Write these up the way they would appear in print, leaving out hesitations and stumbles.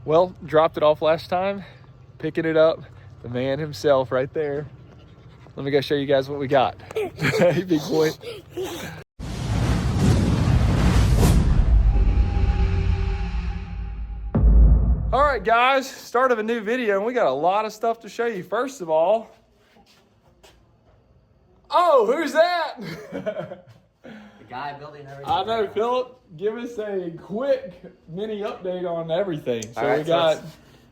Well, dropped it off last time, picking it up, the man himself right there. Let me go show you guys what we got. Hey, big boy. All right, guys, start of a new video, and we got a lot of stuff to show you. First of all, oh, who's that? The guy building everything. I know, Philip. Give us a quick mini update on everything. So right, we got,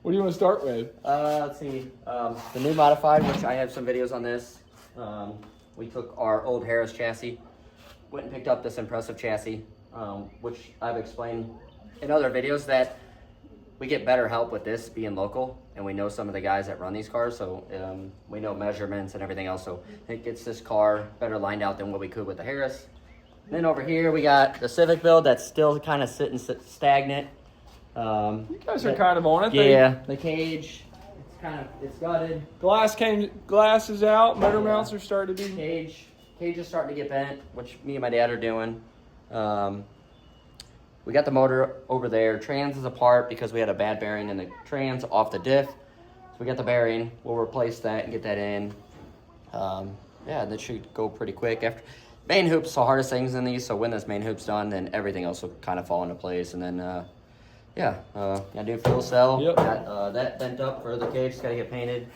what do you want to start with? Let's see. The new modified, which I have some videos on this. We took our old Harris chassis, went and picked up this impressive chassis, which I've explained in other videos that we get better help with this being local, and we know some of the guys that run these cars, so we know measurements and everything else, so it gets this car better lined out than what we could with the Harris. And then over here we got the Civic build that's still kind of sitting stagnant. You guys are kind of on it. Yeah, the cage, it's gutted. Glass is out. Motor mounts are starting to be. Cage is starting to get bent, which me and my dad are doing. We got the motor over there. Trans is apart because we had a bad bearing in the trans off the diff. So we got the bearing. We'll replace that and get that in. Yeah, that should go pretty quick. After main hoop's the hardest things in these, so when this main hoop's done, then everything else will kind of fall into place. And then, gotta do fuel cell. Yep. Got that bent up for the cage. It's gotta get painted.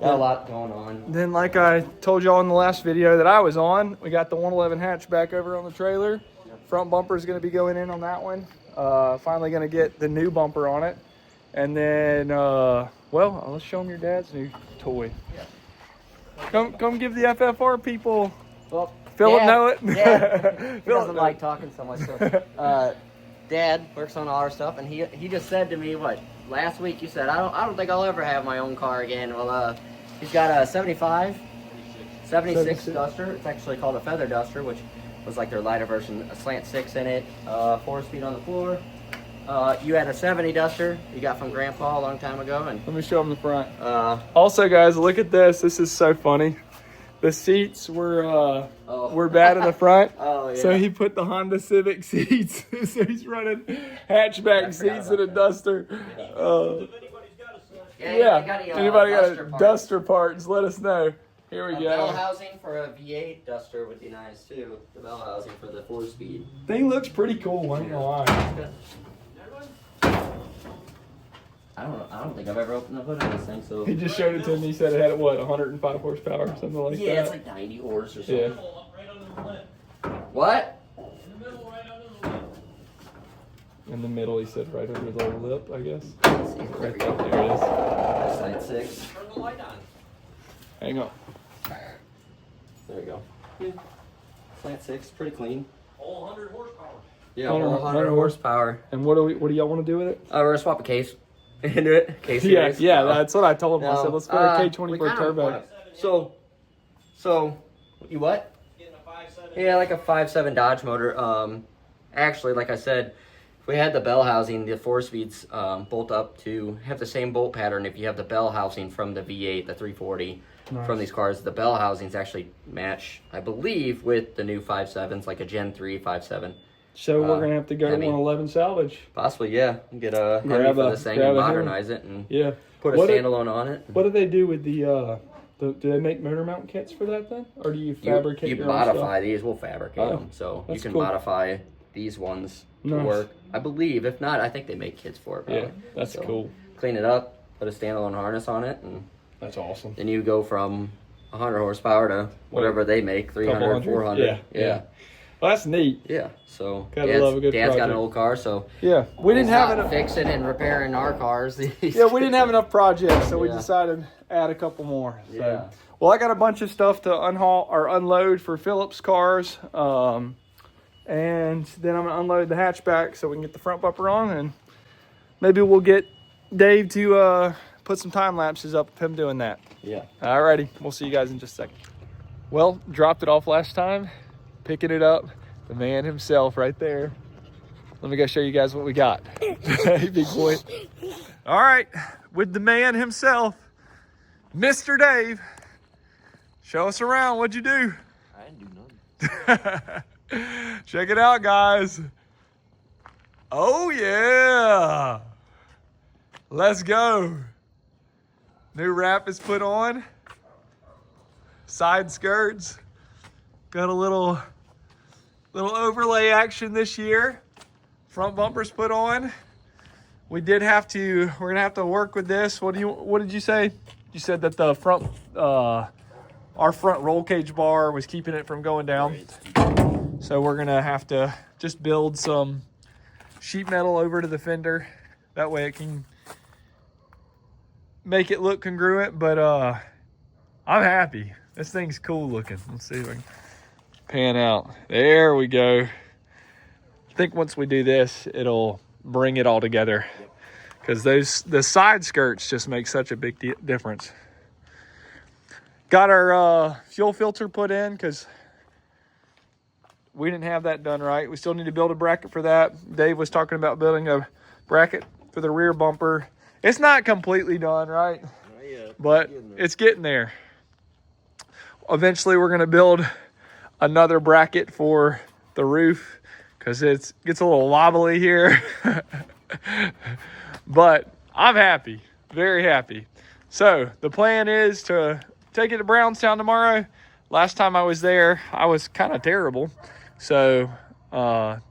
Got a lot going on. Then, like I told y'all in the last video that I was on, we got the 111 hatchback over on the trailer. Front bumper is going to be going in on that one. Finally going to get the new bumper on it. And then, well, let's show them your dad's new toy. Yeah. Come give the FFR people. Well, Philip know it. Yeah. He doesn't like talking so much. So, Dad works on all our stuff, and he just said to me, what, last week you said, I don't think I'll ever have my own car again. Well, he's got a 76 Duster. It's actually called a Feather Duster, which was like their lighter version, a slant 6 in it, 4-speed on the floor. You had a 70 Duster you got from Grandpa a long time ago. And let me show them the front. Also, guys, look at this. This is so funny. The seats were bad in the front, so he put the Honda Civic seats. So he's running hatchback seats in a Duster. Anybody got a Duster parts, let us know. Here we go. Bell housing for a V8 Duster would be nice too. The bell housing for the 4-speed. Thing looks pretty cool, I ain't gonna lie. I don't think I've ever opened the hood of this thing. So he just showed it to me. He said it had what, 105 horsepower or something like that. Yeah, it's like 90 horse or something. Yeah. Right under the lip. What? In the middle, right under the lip. In the middle, he said, right under the lip, I guess. There we go. There it is. Side 6. Turn the light on. Hang on. There we go. Yeah. Slant 6, pretty clean. All 100 horsepower. Yeah, all 100 horsepower. And what do y'all want to do with it? We're gonna swap a case into it. Case Yeah, series. yeah, that's what I told him. I No. said, let's put a We K24 kinda turbo. wanna- So, you what? Getting a 5.7. Yeah, like a 5.7 Dodge motor. Actually, like I said, if we had the bell housing, the 4-speeds bolt up to have the same bolt pattern. If you have the bell housing from the V8, the 340, Nice. from these cars, the bell housings actually match, I believe, with the new 5.7s, like a Gen 3 5.7. So we're going to have to go to 111 salvage. Possibly, yeah. Get a Hemi Grab for a- this thing grab and a Hemi. modernize it and Yeah. put a What do- standalone on it. What do they do with the do they make motor mount kits for that then? Or do you fabricate You your modify own these. We'll fabricate Oh, them. So you that's can cool. modify these ones to Nice. work. I believe. If not, I think they make kits for it. stuff? Yeah, Probably. that's So, cool. Clean it up, put a standalone harness on it, and That's awesome. then you go from 100 horsepower to whatever they make, 300, Couple 400. Yeah. Well, that's neat. Yeah. So Gotta love a good Dad's got project. an old car, so Yeah, we didn't have enough. fixing and repairing our cars. Yeah, we didn't have enough projects, so we Yeah. decided to add a couple more. So. Yeah. Well, I got a bunch of stuff to unhaul or unload for Philip's cars, and then I'm gonna unload the hatchback so we can get the front bumper on, and maybe we'll get Dave to put some time lapses up of him doing that. Yeah. Alrighty, we'll see you guys in just a second. Well, dropped it off last time, picking it up, the man himself right there. Let me go show you guys what we got. Hey, big boy. All right, with the man himself, Mr. Dave. Show us around. What'd you do? I didn't do nothing. Check it out, guys. Oh, yeah. Let's go. New wrap is put on. Side skirts. Got a little overlay action this year. Front bumpers put on. We're gonna have to work with this. What did you say? You said that the front, our front roll cage bar was keeping it from going down. So we're gonna have to just build some sheet metal over to the fender. That way it can make it look congruent, but I'm happy. This thing's cool looking. Let's see if I can pan out. There we go. I think once we do this, it'll bring it all together, because the side skirts just make such a big difference. Got our fuel filter put in because we didn't have that done right. We still need to build a bracket for that. Dave was talking about building a bracket for the rear bumper. It's not completely done, right? Not yet. But it's getting there. Eventually, we're going to build another bracket for the roof because it gets a little wobbly here. But I'm happy, very happy. So the plan is to take it to Brownstown tomorrow. Last time I was there, I was kind of terrible. So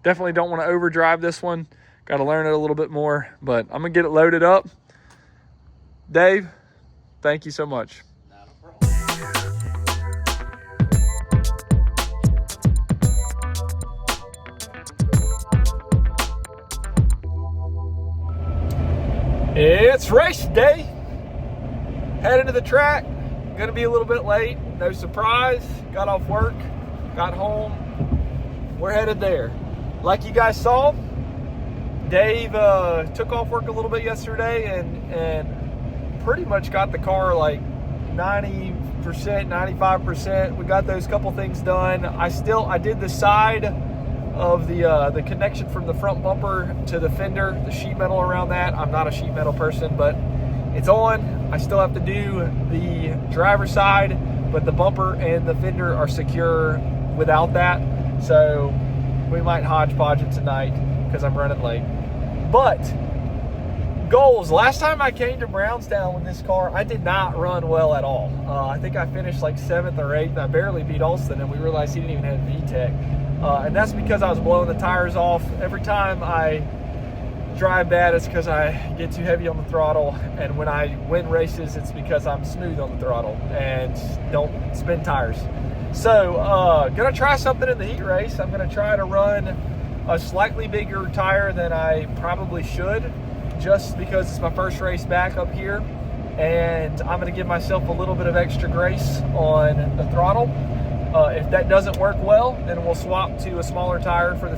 definitely don't want to overdrive this one. Got to learn it a little bit more, but I'm going to get it loaded up. Dave, thank you so much. It's race day. Heading to the track. Gonna be a little bit late. No surprise. Got off work. Got home. We're headed there. Like you guys saw, Dave took off work a little bit yesterday and pretty much got the car like 90%, 95%. We got those couple things done. I did the side of the connection from the front bumper to the fender, the sheet metal around that. I'm not a sheet metal person, but it's on. I still have to do the driver's side, but the bumper and the fender are secure without that. So we might hodgepodge it tonight because I'm running late. But goals. Last time I came to Brownstown with this car, I did not run well at all. I think I finished like 7th or 8th. I barely beat Alston, and we realized he didn't even have VTEC. And that's because I was blowing the tires off. Every time I drive bad, it's because I get too heavy on the throttle. And when I win races, it's because I'm smooth on the throttle and don't spin tires. So, gonna try something in the heat race. I'm gonna try to run a slightly bigger tire than I probably should, just because it's my first race back up here. And I'm gonna give myself a little bit of extra grace on the throttle. If that doesn't work well, then we'll swap to a smaller tire for the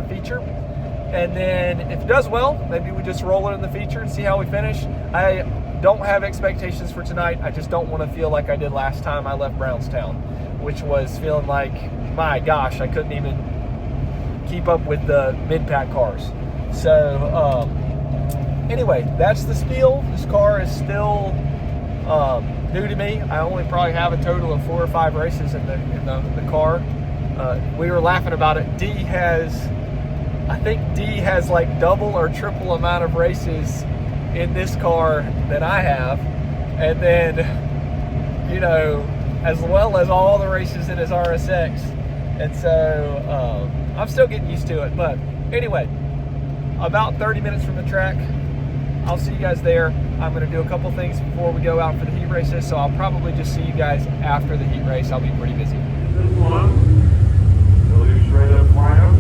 feature. And then if it does well, maybe we just roll it in the feature and see how we finish. I don't have expectations for tonight. I just don't want to feel like I did last time I left Brownstown, which was feeling like, my gosh, I couldn't even keep up with the mid-pack cars. So anyway, that's the spiel. This car is still new to me. I only probably have a total of 4 or 5 races in the car. We were laughing about it. I think D has like double or triple amount of races in this car than I have. And then, you know, as well as all the races in his RSX. And so I'm still getting used to it. But anyway, about 30 minutes from the track. I'll see you guys there. I'm going to do a couple things before we go out for the heat races, so I'll probably just see you guys after the heat race. I'll be pretty busy. This one, we'll do straight up lineup.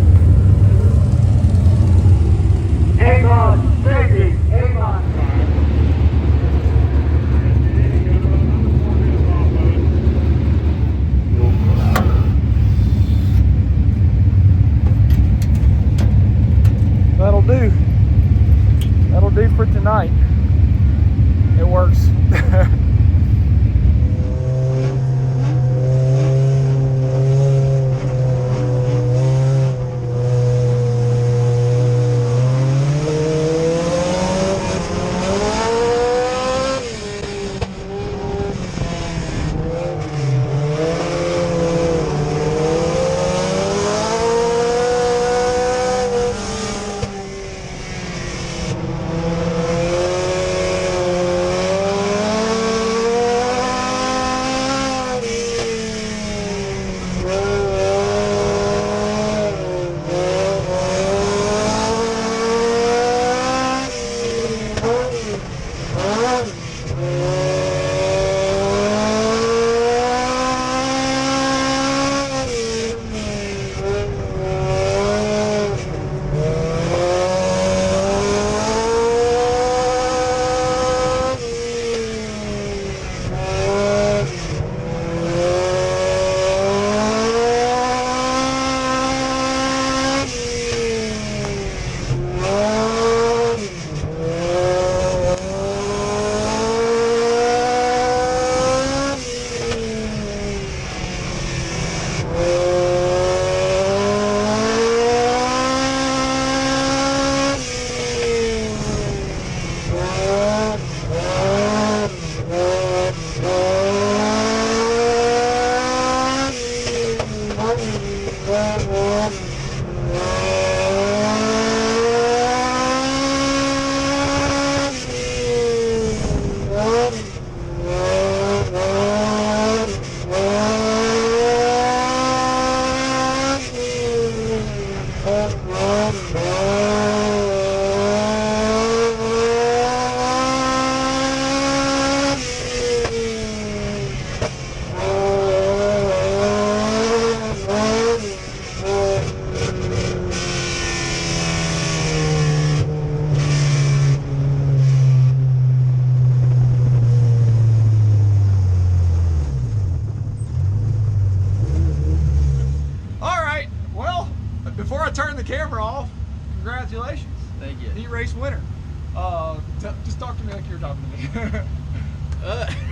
Avon, safety, Avon. That'll do. That'll do for tonight. It works. Just talk to me like you're talking to me.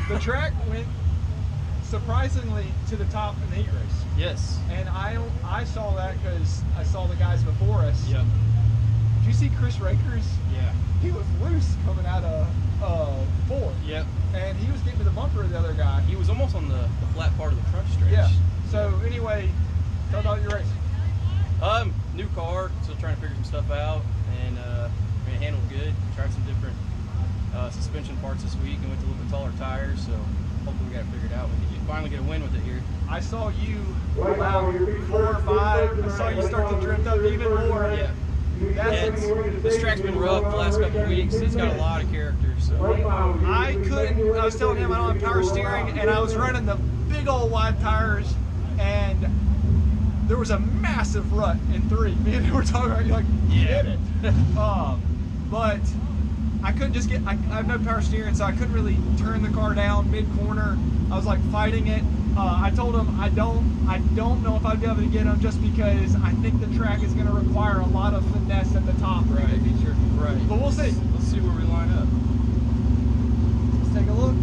The track went surprisingly to the top in the heat race. Yes. And I saw that because I saw the guys before us. Yep. Did you see Chris Rakers? Yeah. He was loose coming out of 4. Yep. And he was getting to the bumper of the other guy. He was almost on the flat part of the front stretch. Yeah. So anyway, tell about your race. New car, still trying to figure some stuff out, and it handled good. Tried some different suspension parts this week and went to a little bit taller tires, so hopefully we got it figured out. We can finally get a win with it here. I saw you about 4 or 5. I saw you start to drift up even more. Yeah. This track's been rough the last couple of weeks. It's got a lot of characters. So. I was telling him I don't have power steering, and I was running the big old wide tires, and there was a massive rut in 3. Me and him were talking about, you're like, get it. But I couldn't just I have no power steering, so I couldn't really turn the car down mid-corner. I was like fighting it. I told him I don't know if I'd be able to get him, just because I think the track is going to require a lot of finesse at the top. Right. Feature. Right. But we'll see. Let's see where we line up. Let's take a look.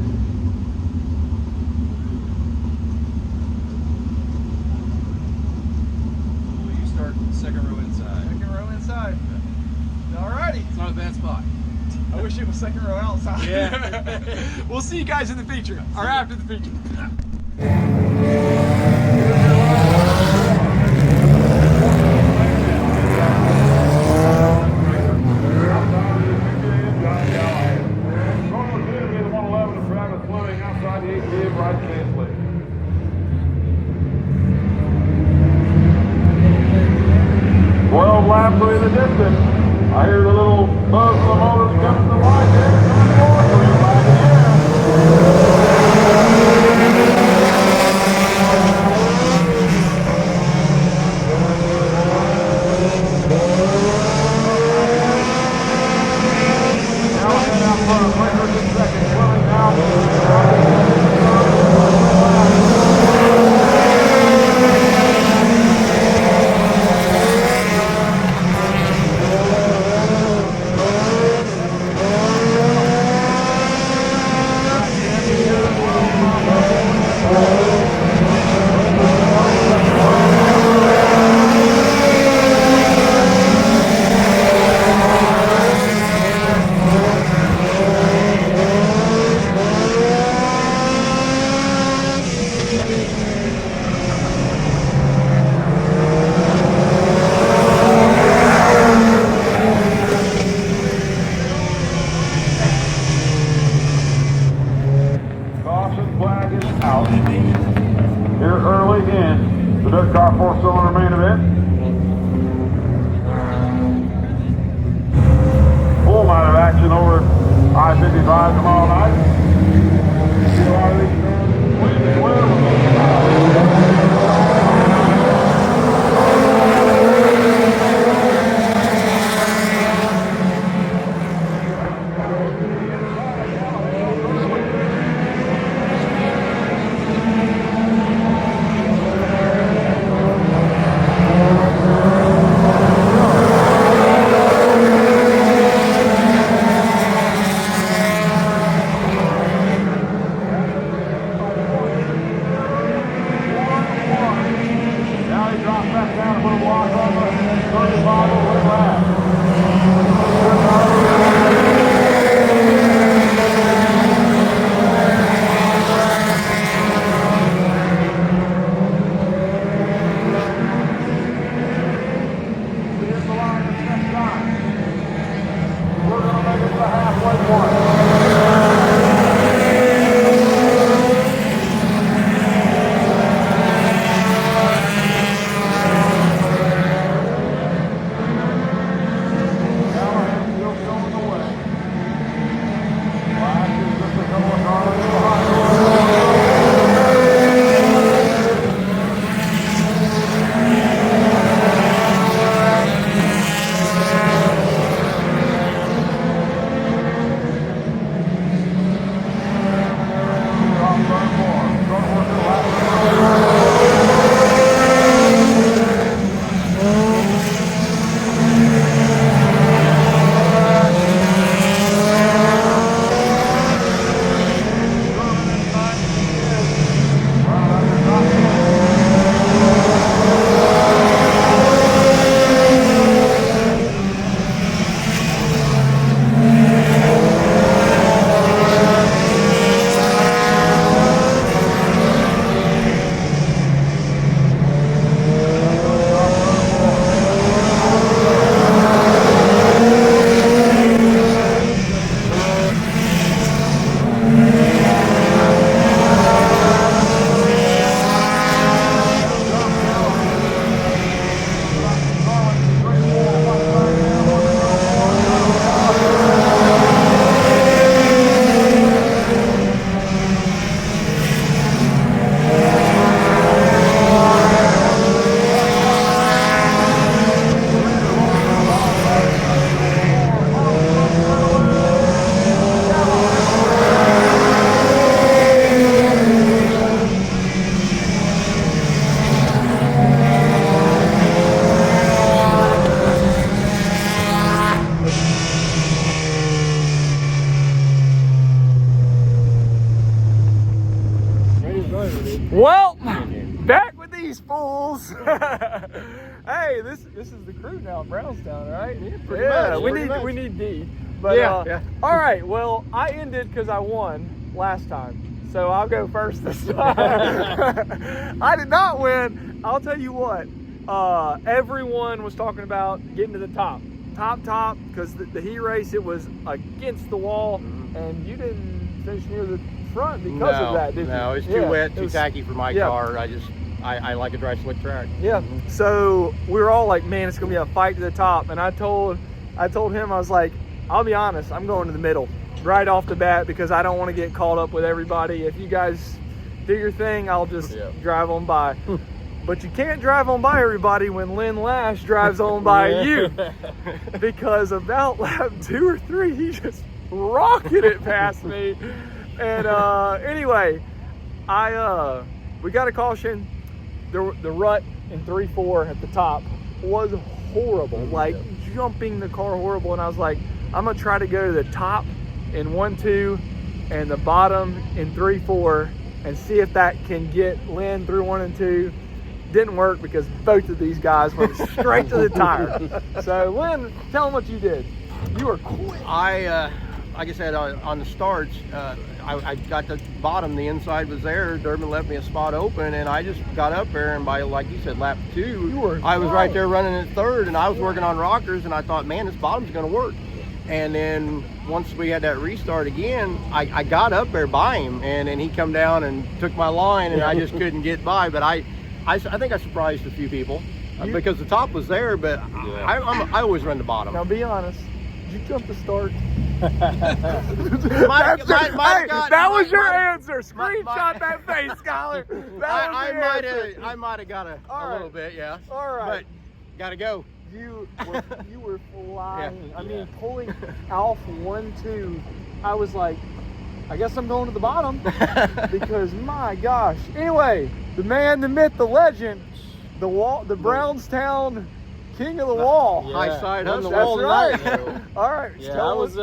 You start second row inside. Second row inside. Okay. Alrighty. It's not a bad spot. I wish it was second row outside. Yeah. We'll see you guys in the feature, or after the feature. Fleming outside the 8 right chance lead. 12 laps away in the distance. I hear the little buzz of the motors coming to the line there. Coming forward, so you're back now head out front, Rakers in second, Fleming now. Caution flag is out. Here early in the dirt car 4-cylinder main event. Full amount of action over I-55 tomorrow night. Now he drops back down to put a block on the 35 over the lap. Here's the line this next time. We're going to make it to the halfway point. Well, back with these fools. Hey, this is the crew now in Brownstown, right? Yeah, pretty much. we need D. But Yeah. all right. Well, I ended because I won last time, so I'll go first this time. I did not win. I'll tell you what. Everyone was talking about getting to the top, because the heat race, it was against the wall, and you didn't finish near the front because of that, did you? No, it's too wet, too tacky for my car. I like a dry slick track. Yeah. So we were all like, man, it's gonna be a fight to the top. And I told him, I was like, I'll be honest, I'm going to the middle right off the bat because I don't want to get caught up with everybody. If you guys do your thing, I'll just drive on by. But you can't drive on by everybody when Lynn Lash drives on by you, because about lap 2 or 3, he just rocketed it past me. And anyway, we got a caution. The rut in 3-4 at the top was horrible, like jumping the car horrible. And I was like, I'm gonna try to go to the top in 1-2 and the bottom in 3-4 and see if that can get Lynn through 1 and 2. Didn't work because both of these guys went straight to the tire. So Lynn, tell them what you did. You were quick. Like I said, on the starts, I got the bottom, the inside was there. Durbin left me a spot open, and I just got up there, and by, like you said, lap 2, I was right there running at third, and I was working on rockers, and I thought, man, this bottom's gonna work. And then once we had that restart again, I got up there by him, and then he come down and took my line, and I just couldn't get by. But I think I surprised a few people because the top was there, but I always run the bottom. Now be honest, did you jump the start? That was your answer. Screenshot that face, Skyler. I might have got a little bit, yeah. All right. But gotta go. You were flying. I mean, pulling Alf 1-2. I was like, I guess I'm going to the bottom because my gosh. Anyway, the man, the myth, the legend, the Brownstown king of the wall. High side on the hustle. wall That's tonight. right. All right. Yeah, I was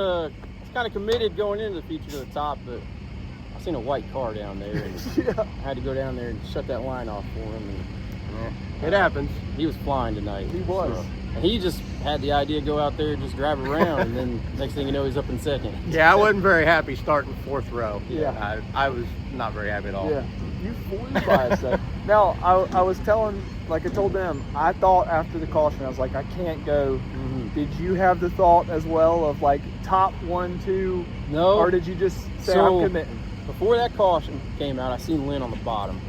kind of committed going into the feature to the top, but I seen a white car down there, and I had to go down there and shut that line off for him. And it happens. He was flying tonight. He was. And he just had the idea to go out there and just drive around, and then next thing you know, he's up in second. Yeah, I wasn't very happy starting 4th row. Yeah. I was not very happy at all. Yeah. You flew by a second. Now, I was telling, like I told them, I thought after the caution, I was like, I can't go. Did you have the thought as well of like top 1-2? No. Or did you just say, I'm committing? Before that caution came out, I seen Lynn on the bottom,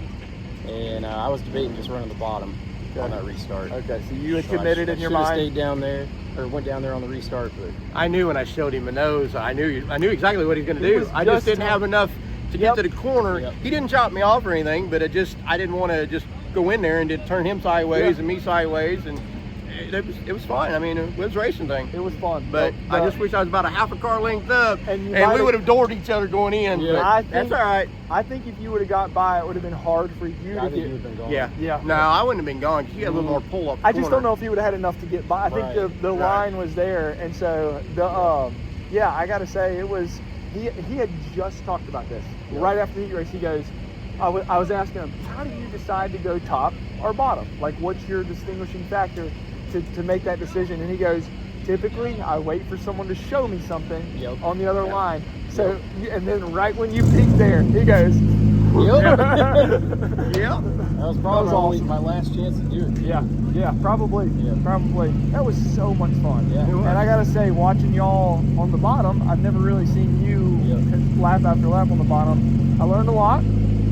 and I was debating just running the bottom on that restart. Okay, so you had committed in your mind. I stayed down there, or went down there on the restart, but I knew when I showed him a nose, I knew exactly what he was going to do. I just didn't have enough to get to the corner. He didn't chop me off or anything, but I didn't want to just go in there and turn him sideways and me sideways, and it was fine. I mean, it was a racing thing. It was fun. But I just wish I was about a half a car length up, and we would have doored each other going in. Yeah. That's all right. I think if you would have got by, it would have been hard for you to get. Yeah. No, I wouldn't have been gone because you had a little more pull up. I just don't know if he would have had enough to get by. I think the line was there, and so I got to say it was. He had just talked about this right after the heat race. He goes, I was asking him, how do you decide to go top or bottom? Like, what's your distinguishing factor to make that decision? And he goes, typically I wait for someone to show me something on the other line. So, and then right when you peek there, he goes, That was probably my last chance to do it. Yeah, probably. That was so much fun. Yeah. And I gotta say, watching y'all on the bottom, I've never really seen you lap after lap on the bottom. I learned a lot.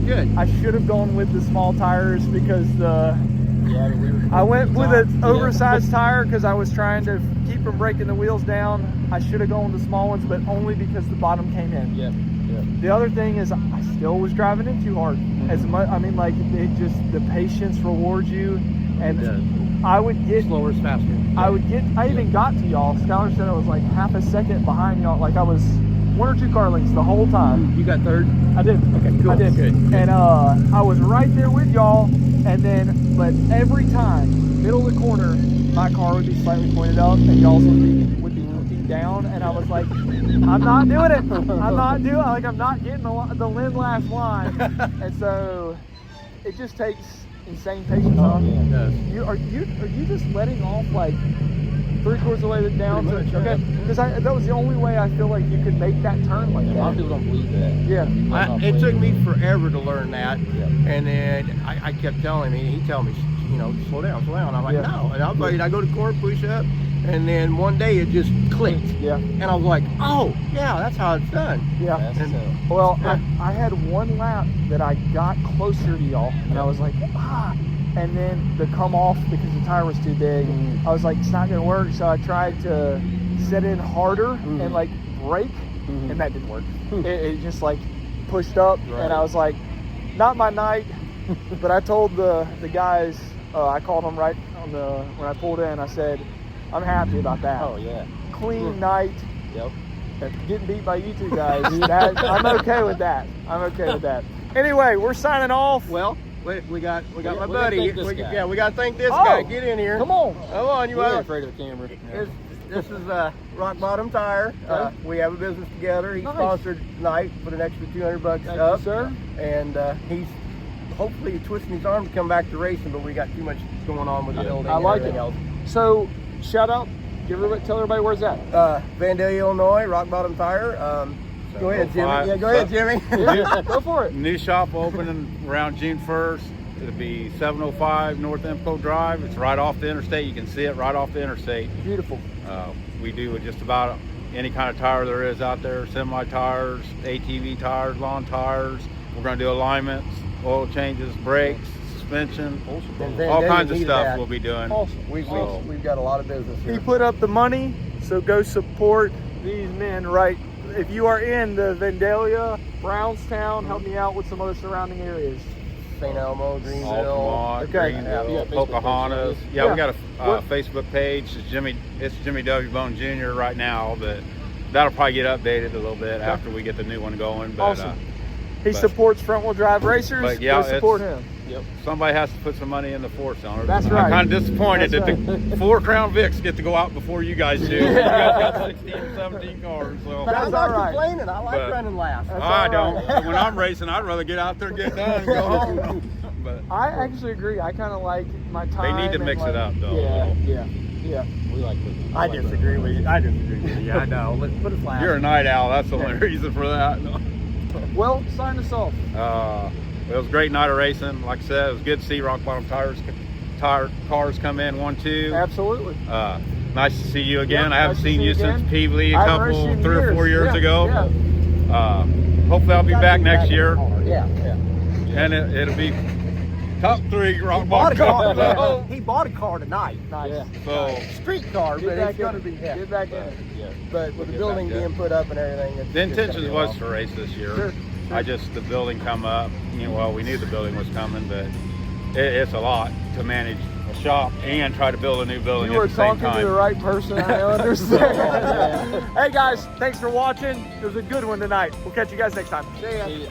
Good. I should have gone with the small tires because I went with an oversized tire because I was trying to keep from breaking the wheels down. I should have gone with the small ones, but only because the bottom came in. The other thing is I still was driving in too hard. As much, I mean, like the patience rewards you, and I would get slower is faster. I even got to y'all. Skylar said I was like half a second behind y'all. Like I was 1 or 2 car lengths the whole time. You got third? I did. Okay, cool. I did. Good. And I was right there with y'all, and then, but every time, middle of the corner, my car would be slightly pointed up, and y'all's would be looking down, and I was like, I'm not doing it. I'm not getting the Lynn last line. And so, it just takes insane patience, huh? Yeah, it does. Are you just letting off like 3/4 of the way down? Pretty much, Okay, because that was the only way I feel like you could make that turn like A lot of that. people don't believe that. Yeah. It took me forever to learn that, and then I kept telling him. He told me, you know, slow down, slow down. I'm like, Yeah. no. And I go to corner push up, and then one day it just clicked. Yeah. And I was like, oh, yeah, that's how it's done. Yeah. That's Well, I had one lap that I got closer to y'all, and I was like, and then the come off because the tire was too big. I was like, it's not gonna work. So I tried to set in harder and like brake, and that didn't work. It just like pushed up, and I was like, not my night. But I told the guys, I called them right on when I pulled in. I said, I'm happy about that. Oh yeah. Clean night. Yep. Getting beat by you two guys. I'm okay with that. I'm okay with that. Anyway, we're signing off. Well, we got my gotta buddy. thank this guy. Yeah, we got to thank this Oh, guy. Get in here. Come on. Come on, you You're are. afraid of the camera. This is Rock Bottom Tire. We have a business together. He Nice. sponsored tonight for an extra $200 Thank up. you, sir. And he's hopefully twisting his arm to come back to racing, but we got too much going on with the building. I and like it. everything else. So, shout out. Tell everybody where's that. Vandalia, Illinois, Rock Bottom Tire. Go ahead, Jimmy. Yeah, go ahead, Jimmy. Go for it. New shop opening around June 1st. It'll be 705 North Empco Drive. It's right off the interstate. You can see it right off the interstate. Beautiful. We do just about any kind of tire there is out there. Semi tires, ATV tires, lawn tires. We're going to do alignments, oil changes, brakes, suspension, all kinds of stuff we'll be doing. Awesome. We've got a lot of business He here. put up the money, so go support these men, right? If you are in the Vandalia, Brownstown, help me out with some other surrounding areas. St. Elmo, Greenville. Altamont, Okay. Greenville, Yeah, Facebook Pocahontas. page, Yeah, yeah. we got a What- Facebook page. It's Jimmy W. Bone Jr. right now, but that'll probably get updated a little bit after we get the new one going. But, Awesome. He but- supports front wheel drive racers. But yeah, go support it's- him. somebody has to put some money in the four cylinder. That's right. I'm kind of disappointed That's that the 4 Crown Vics get to go out before you guys do. You guys got 16, 17 cars. So. But I'm That's all not right. complaining. I like But- running last. I don't. When I'm racing, I'd rather get out there and get done and go home. But I actually agree. I kind of like my time. need to and, mix it like, up, though, a Yeah, little. yeah. We like cooking. I disagree with you. I disagree with you. I know. Let's put us last. you're a night owl. That's the only reason for that. Well, sign us off. It was a great night of racing. Like I said, it was good to see Rock Bottom cars come in 1-2. Absolutely. Nice to see you again. Yeah, I haven't nice to seen see you you since again. Peevely I a haven't raced you couple, in 3 or 4 years Yeah, ago. yeah. Hopefully I'll be back next year, Yeah. and it'll be top 3 Rock Bought a Bottom car. cars. He bought a car tonight. Nice. Yeah. So Street car, Get but back it's going to in. be. Get back in it. Yeah. But with the Get building back, yeah. being put up and everything, it's the it's gonna intention be was awesome. to race this year. Sure. The building come up. Well, we knew the building was coming, but it's a lot to manage a shop and try to build a new building You were at the same talking to the time. right person. I understand. Hey guys, thanks for watching. It was a good one tonight. We'll catch you guys next time. See ya. See ya.